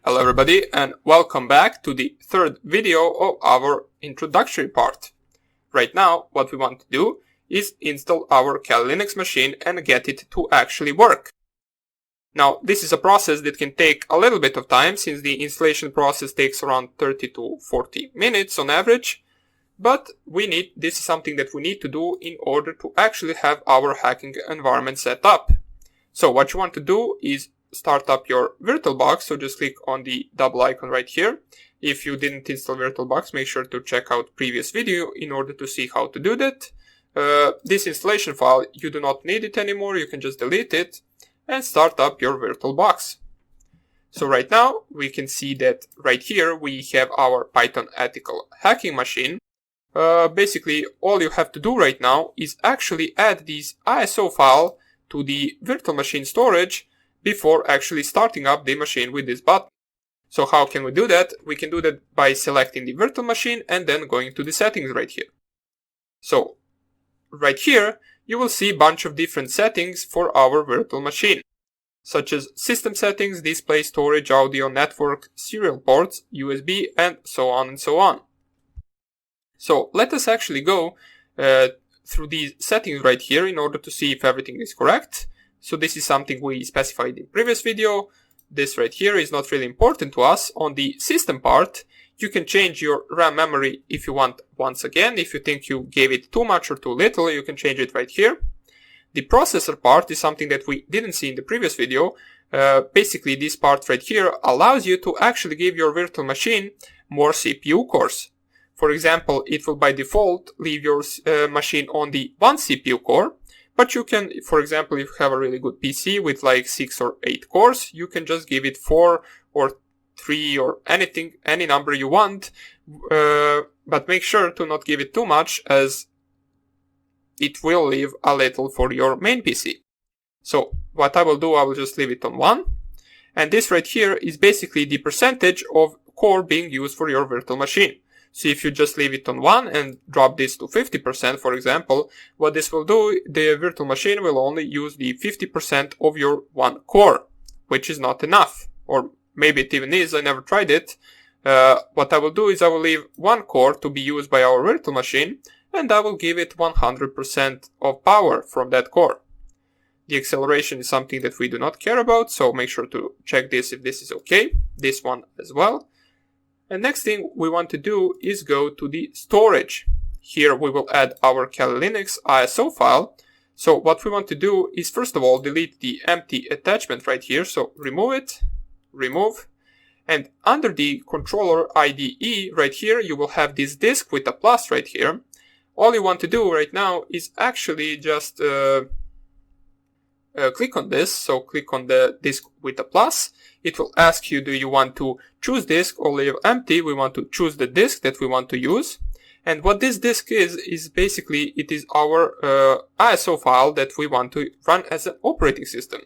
Hello everybody and welcome back to the third video of our introductory part. Right now what we want to do is install our Kali Linux machine and get it to actually work. Now this is a process that can take a little bit of time since the installation process takes around 30 to 40 minutes on average, but this is something that we need to do in order to actually have our hacking environment set up. So what you want to do is start up your VirtualBox, so just click on the double icon right here. If you didn't install VirtualBox, make sure to check out previous video in order to see how to do that. This installation file, you do not need it anymore, you can just delete it and start up your VirtualBox. So right now we can see that right here we have our Python ethical hacking machine. Basically all you have to do right now is actually add this ISO file to the virtual machine storage before actually starting up the machine with this button. So how can we do that? We can do that by selecting the virtual machine and then going to the settings right here. So right here you will see a bunch of different settings for our virtual machine, such as system settings, display, storage, audio, network, serial ports, USB, and so on and so on. So let us actually go through these settings right here in order to see if everything is correct. So this is something we specified in previous video. This right here is not really important to us. On the system part, you can change your RAM memory if you want once again. If you think you gave it too much or too little, you can change it right here. The processor part is something that we didn't see in the previous video. Basically, this part right here allows you to actually give your virtual machine more CPU cores. For example, it will by default leave your machine on the 1 CPU core. But you can, for example, if you have a really good PC with like 6 or 8 cores, you can just give it 4 or 3 or anything, any number you want. But make sure to not give it too much, as it will leave a little for your main PC. So what I will do, I will just leave it on 1. And this right here is basically the percentage of core being used for your virtual machine. So if you just leave it on 1 and drop this to 50%, for example, what this will do, the virtual machine will only use the 50% of your 1 core, which is not enough. Or maybe it even is, I never tried it. What I will do is I will leave 1 core to be used by our virtual machine, and I will give it 100% of power from that core. The acceleration is something that we do not care about, so make sure to check this if this is okay. This one as well. And next thing we want to do is go to the storage. Here we will add our Kali Linux ISO file. So what we want to do is first of all delete the empty attachment right here. So remove it, remove. And under the controller IDE right here, you will have this disk with a plus right here. All you want to do right now is actually just click on this. So click on the disk with a plus. It will ask you, do you want to choose disk or leave empty? We want to choose the disk that we want to use. And what this disk is basically, it is our ISO file that we want to run as an operating system.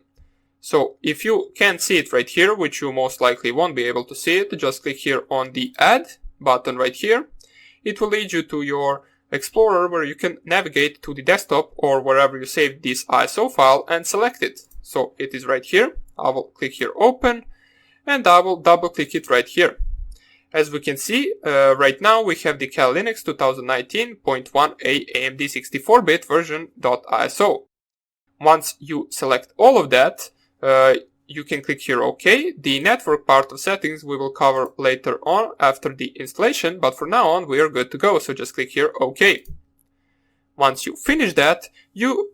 So if you can't see it right here, which you most likely won't be able to see it, just click here on the add button right here. It will lead you to your Explorer where you can navigate to the desktop or wherever you saved this ISO file and select it. So it is right here. I will click here open and I will double click it right here. As we can see, right now we have the Kali Linux 2019.1a AMD 64-bit version.iso. Once you select all of that, you can click here OK. The network part of settings we will cover later on after the installation, but for now on we are good to go, so just click here OK. Once you finish that, you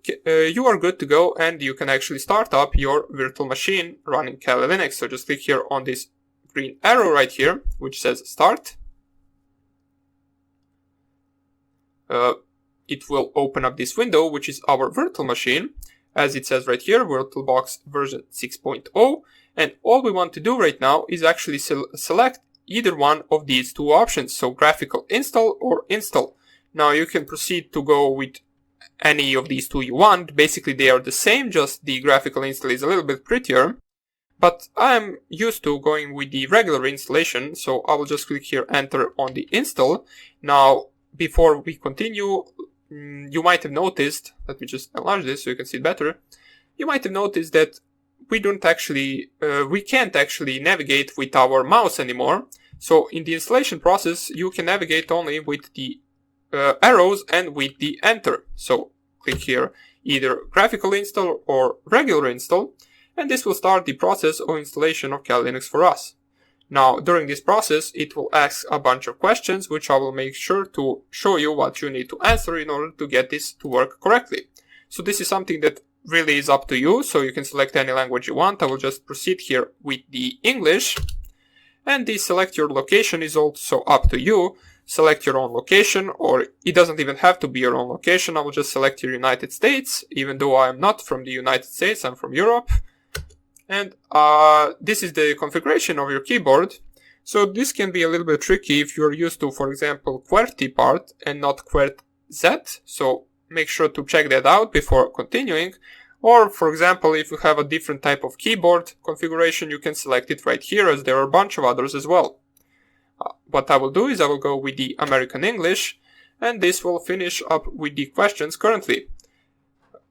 are good to go and you can actually start up your virtual machine running Kali Linux. So just click here on this green arrow right here, which says start. It will open up this window, which is our virtual machine. As it says right here, VirtualBox version 6.0. And all we want to do right now is actually select either one of these two options. So graphical install or install. Now you can proceed to go with any of these two you want. Basically they are the same, just the graphical install is a little bit prettier. But I'm used to going with the regular installation, so I will just click here enter on the install. Now before we continue, you might have noticed, let me just enlarge this so you can see it better. You might have noticed that we can't actually navigate with our mouse anymore. So in the installation process, you can navigate only with the arrows and with the enter. So click here either graphical install or regular install, and this will start the process of installation of Kali Linux for us. Now, during this process, it will ask a bunch of questions, which I will make sure to show you what you need to answer in order to get this to work correctly. So this is something that really is up to you, so you can select any language you want. I will just proceed here with the English, and the select your location is also up to you. Select your own location, or it doesn't even have to be your own location. I will just select your United States, even though I am not from the United States, I'm from Europe. And this is the configuration of your keyboard. So this can be a little bit tricky if you're used to, for example, QWERTY part and not QWERTZ. So make sure to check that out before continuing. Or, for example, if you have a different type of keyboard configuration, you can select it right here, as there are a bunch of others as well. What I will do is I will go with the American English, and this will finish up with the questions currently.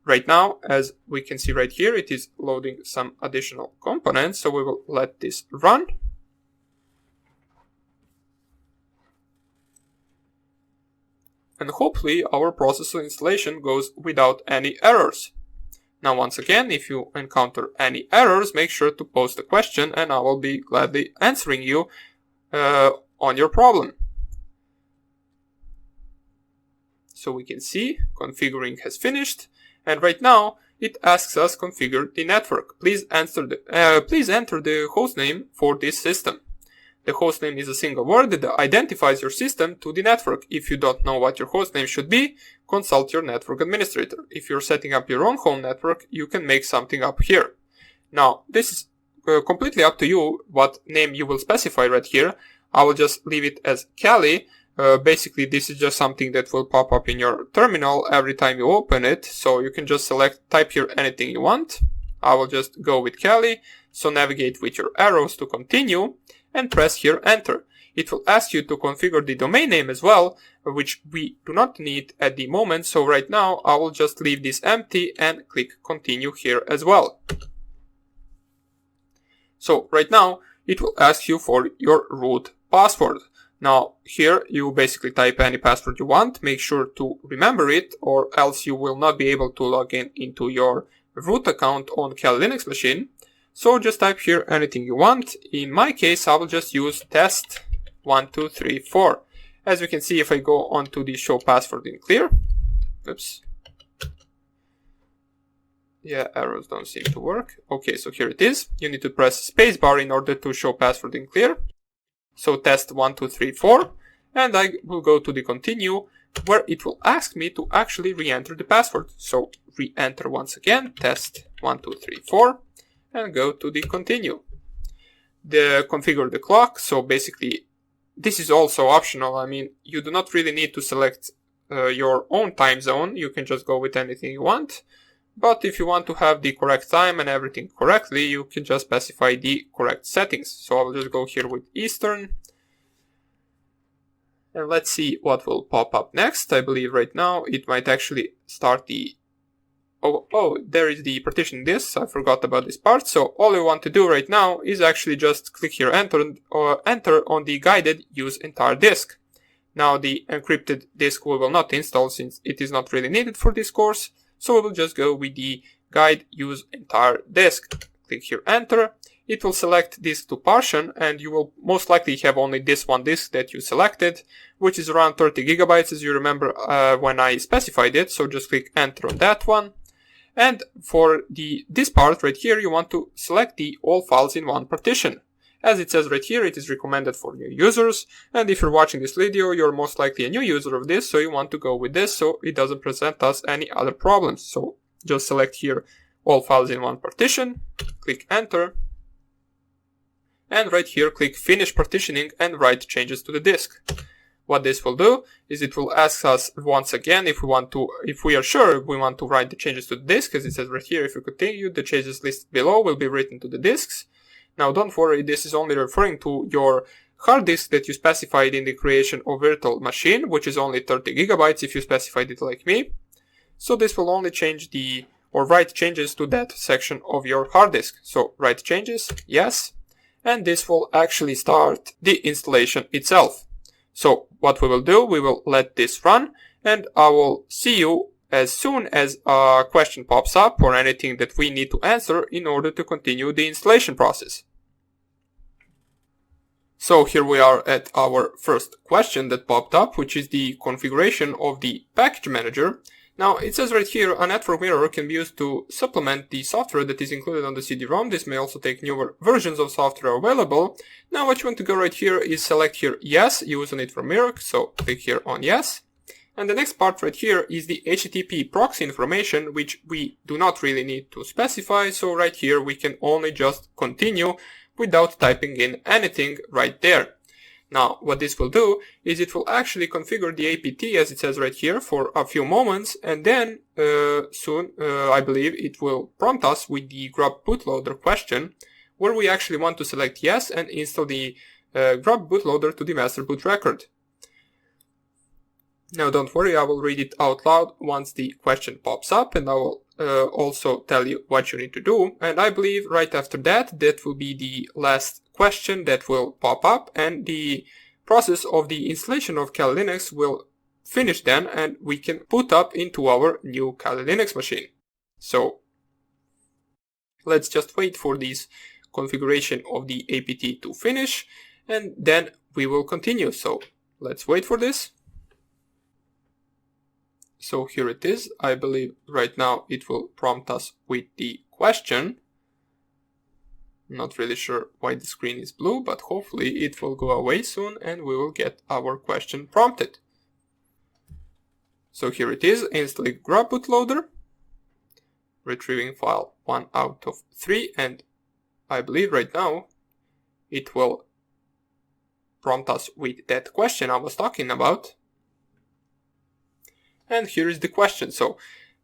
Right now, as we can see right here, it is loading some additional components, so we will let this run. And hopefully our processor installation goes without any errors. Now once again, if you encounter any errors, make sure to post a question and I will be gladly answering you on your problem. So we can see configuring has finished, and right now it asks us configure the network. Please enter the hostname for this system. The hostname is a single word that identifies your system to the network. If you don't know what your hostname should be, consult your network administrator. If you're setting up your own home network, you can make something up here. Now, this is completely up to you what name you will specify right here. I will just leave it as Kali. Basically, this is just something that will pop up in your terminal every time you open it. So you can just type here anything you want. I will just go with Kali. So navigate with your arrows to continue and press here enter. It will ask you to configure the domain name as well, which we do not need at the moment. So right now I will just leave this empty and click continue here as well. So right now it will ask you for your root password. Now here you basically type any password you want. Make sure to remember it, or else you will not be able to log in into your root account on Kali Linux machine. So just type here anything you want. In my case, I will just use test1234. As you can see, if I go on to the show password in clear, oops. Yeah, arrows don't seem to work. Okay, so here it is. You need to press spacebar in order to show password in clear. So test1234, and I will go to the continue, where it will ask me to actually re-enter the password. So re-enter once again, test1234. And go to the continue. Configure the clock. So basically, this is also optional. I mean, you do not really need to select your own time zone. You can just go with anything you want. But if you want to have the correct time and everything correctly, you can just specify the correct settings. So I'll just go here with Eastern. And let's see what will pop up next. I believe right now it might actually start the Oh, there is the partition disk. I forgot about this part. So all you want to do right now is actually just click here enter on the guided use entire disk. Now the encrypted disk we will not install since it is not really needed for this course. So we will just go with the guide use entire disk. Click here enter. It will select disk to partition, and you will most likely have only this one disk that you selected, which is around 30 gigabytes as you remember when I specified it. So just click enter on that one. And for this part right here, you want to select the all files in one partition. As it says right here, it is recommended for new users. And if you're watching this video, you're most likely a new user of this, so you want to go with this so it doesn't present us any other problems. So just select here all files in one partition, click enter. And right here, click finish partitioning and write changes to the disk. What this will do is it will ask us once again if we are sure we want to write the changes to the disk, as it says right here. If you continue, the changes listed below will be written to the disks. Now don't worry, this is only referring to your hard disk that you specified in the creation of virtual machine, which is only 30 gigabytes if you specified it like me. So this will only change the or write changes to that section of your hard disk. So write changes, yes, and this will actually start the installation itself. So what we will do, we will let this run, and I will see you as soon as a question pops up or anything that we need to answer in order to continue the installation process. So here we are at our first question that popped up, which is the configuration of the package manager. Now it says right here, a network mirror can be used to supplement the software that is included on the CD-ROM. This may also take newer versions of software available. Now what you want to go right here is select here yes, use a network mirror, so click here on yes. And the next part right here is the HTTP proxy information, which we do not really need to specify. So right here we can only just continue without typing in anything right there. Now what this will do is it will actually configure the APT as it says right here for a few moments, and then soon I believe it will prompt us with the grub bootloader question, where we actually want to select yes and install the grub bootloader to the master boot record. Now don't worry, I will read it out loud once the question pops up, and I will also tell you what you need to do. And I believe right after that, that will be the last question that will pop up, and the process of the installation of Kali Linux will finish then, and we can put up into our new Kali Linux machine. So let's just wait for this configuration of the APT to finish, and then we will continue. So let's wait for this. So here it is. I believe right now it will prompt us with the question. Not really sure why the screen is blue, but hopefully it will go away soon and we will get our question prompted. So here it is, installing grub bootloader, retrieving file 1 out of 3, and I believe right now it will prompt us with that question I was talking about. And here is the question. So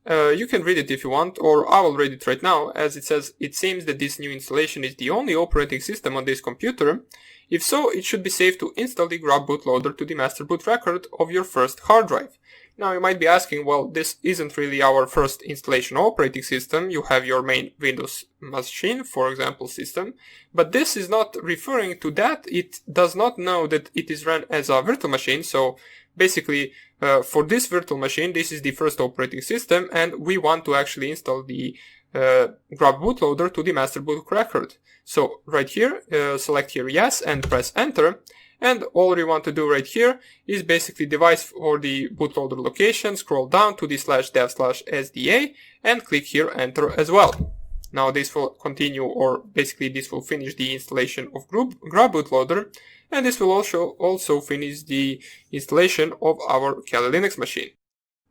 you can read it if you want, or I will read it right now, as it says, it seems that this new installation is the only operating system on this computer. If so, it should be safe to install the grub bootloader to the master boot record of your first hard drive. Now you might be asking, well, this isn't really our first installation operating system. You have your main Windows machine, for example, system, but this is not referring to that. It does not know that it is run as a virtual machine. So basically, for this virtual machine, this is the first operating system, and we want to actually install the grub bootloader to the master boot record. So right here, select here yes and press enter. And all you want to do right here is basically device for the bootloader location, scroll down to the /dev/sda and click here enter as well. Now this will continue, or basically this will finish the installation of grub bootloader, and this will also finish the installation of our Kali Linux machine.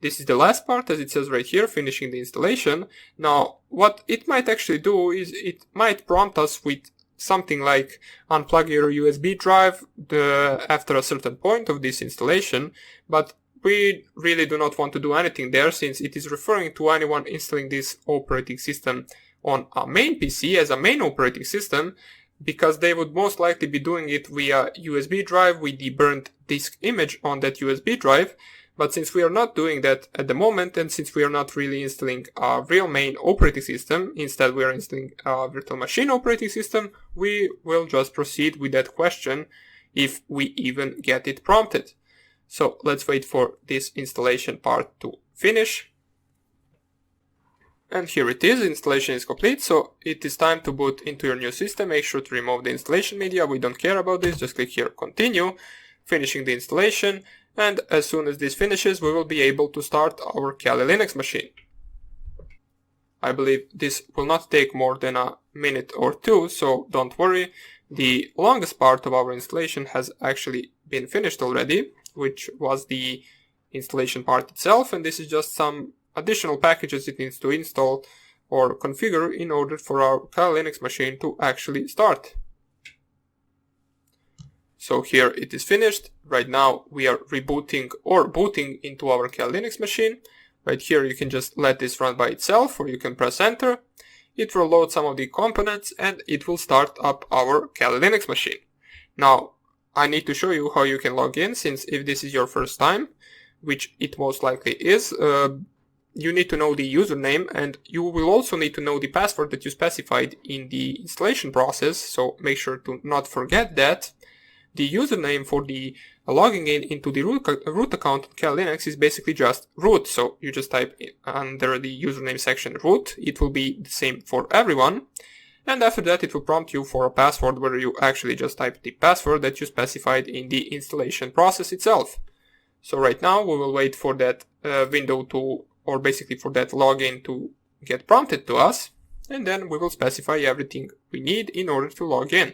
This is the last part, as it says right here, finishing the installation. Now what it might actually do is it might prompt us with something like unplug your USB drive after a certain point of this installation, but we really do not want to do anything there, since it is referring to anyone installing this operating system on a main PC as a main operating system, because they would most likely be doing it via USB drive with the burnt disk image on that USB drive. But since we are not doing that at the moment, and since we are not really installing a real main operating system, instead we are installing a virtual machine operating system, we will just proceed with that question if we even get it prompted. So let's wait for this installation part to finish. And here it is, installation is complete, so it is time to boot into your new system. Make sure to remove the installation media, we don't care about this, just click here continue, finishing the installation, and as soon as this finishes we will be able to start our Kali Linux machine. I believe this will not take more than a minute or two, so don't worry, the longest part of our installation has actually been finished already, which was the installation part itself, and this is just some additional packages it needs to install or configure in order for our Kali Linux machine to actually start. So here it is finished. Right now we are rebooting or booting into our Kali Linux machine. Right here you can just let this run by itself, or you can press enter. It will load some of the components and it will start up our Kali Linux machine. Now I need to show you how you can log in, since if this is your first time, which it most likely is, you need to know the username, and you will also need to know the password that you specified in the installation process, so make sure to not forget that. The username for the logging in into the root account on Kali Linux is basically just root, so you just type under the username section root. It will be the same for everyone, and after that it will prompt you for a password where you actually just type the password that you specified in the installation process itself. So right now we will wait for that window to, or basically for that login to get prompted to us, and then we will specify everything we need in order to log in.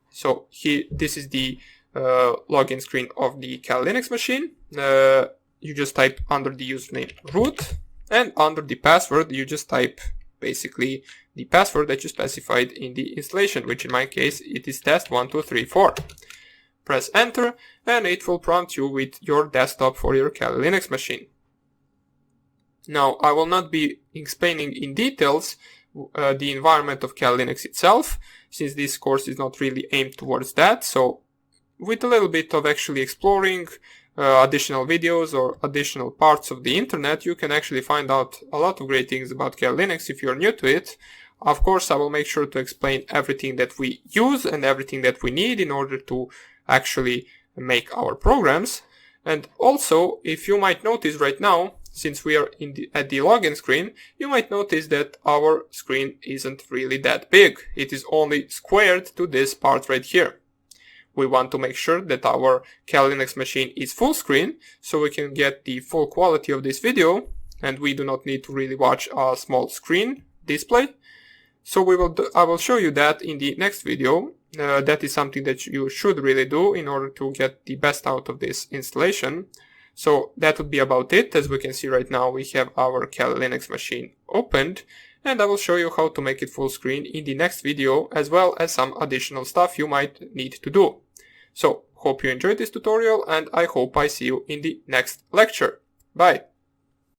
So here, this is the login screen of the Kali Linux machine. You just type under the username root, and under the password you just type basically the password that you specified in the installation, which in my case it is test1234. Press enter and it will prompt you with your desktop for your Kali Linux machine. Now I will not be explaining in details the environment of Kali Linux itself, since this course is not really aimed towards that. So with a little bit of actually exploring additional videos or additional parts of the internet, you can actually find out a lot of great things about Kali Linux if you're new to it. Of course, I will make sure to explain everything that we use and everything that we need in order to actually make our programs. And also, if you might notice right now, since we are at the login screen, you might notice that our screen isn't really that big. It is only squared to this part right here. We want to make sure that our Kali Linux machine is full screen, so we can get the full quality of this video, and we do not need to really watch a small screen display. So I will show you that in the next video. That is something that you should really do in order to get the best out of this installation. So that would be about it. As we can see right now, we have our Kali Linux machine opened, and I will show you how to make it full screen in the next video, as well as some additional stuff you might need to do. So hope you enjoyed this tutorial, and I hope I see you in the next lecture. Bye!